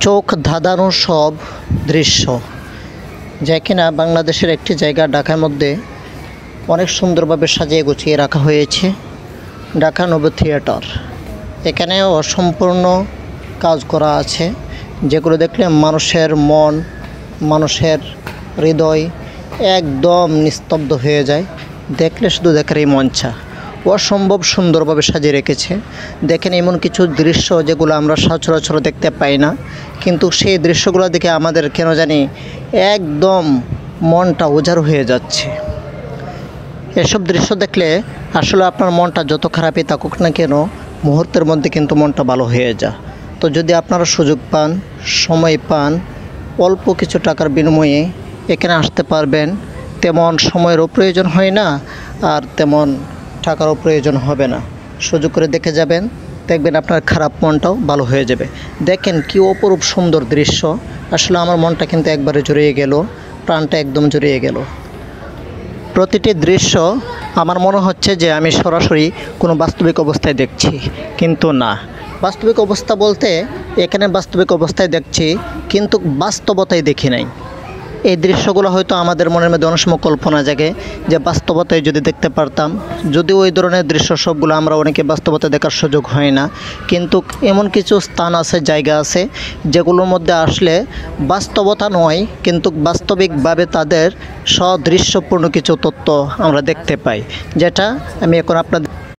চোখ ধাঁধানো সব দৃশ্য, যা কিনা বাংলাদেশের একটি জায়গা ঢাকার মধ্যে অনেক সুন্দরভাবে সাজিয়ে গুছিয়ে রাখা হয়েছে। ঢাকা নব থিয়েটার, এখানে অসম্পূর্ণ কাজ করা আছে, যেগুলো দেখলে মানুষের মন, মানুষের হৃদয় একদম নিস্তব্ধ হয়ে যায়। দেখলে শুধু দেখারই মন চায়। অসম্ভব সুন্দরভাবে সাজিয়ে রেখেছে। দেখেন এমন কিছু দৃশ্য যেগুলো আমরা সচরাচর দেখতে পাই না, কিন্তু সেই দৃশ্যগুলো দেখে আমাদের কেন জানি একদম মনটা উজাড় হয়ে যাচ্ছে। এসব দৃশ্য দেখলে আসলে আপনার মনটা যত খারাপই থাকুক না কেন, মুহূর্তের মধ্যে কিন্তু মনটা ভালো হয়ে যায়। তো যদি আপনারা সুযোগ পান, সময় পান, অল্প কিছু টাকার বিনিময়ে এখানে আসতে পারবেন। তেমন সময়েরও প্রয়োজন হয় না, আর তেমন টাকারও প্রয়োজন হবে না। সুযোগ করে দেখে যাবেন, দেখবেন আপনার খারাপ মনটাও ভালো হয়ে যাবে। দেখেন কি অপরূপ সুন্দর দৃশ্য। আসলে আমার মনটা কিন্তু একবারে জড়িয়ে গেল, প্রাণটা একদম জড়িয়ে গেল। প্রতিটি দৃশ্য আমার মনে হচ্ছে যে আমি সরাসরি কোনো বাস্তবিক অবস্থায় দেখছি, কিন্তু না। বাস্তবিক অবস্থা বলতে এখানে বাস্তবিক অবস্থায় দেখছি, কিন্তু বাস্তবতায় দেখি নাই। এই দৃশ্যগুলো হয়তো আমাদের মনের মধ্যে অনেক সময় কল্পনা জাগে যে বাস্তবতায় যদি দেখতে পারতাম। যদিও ওই ধরনের দৃশ্য সবগুলো আমরা অনেকে বাস্তবতায় দেখার সুযোগ হয় না, কিন্তু এমন কিছু স্থান আছে, জায়গা আছে, যেগুলোর মধ্যে আসলে বাস্তবতা নয়, কিন্তু বাস্তবিকভাবে তাদের সদৃশ্যপূর্ণ কিছু তথ্য আমরা দেখতে পাই, যেটা আমি এখন আপনাদের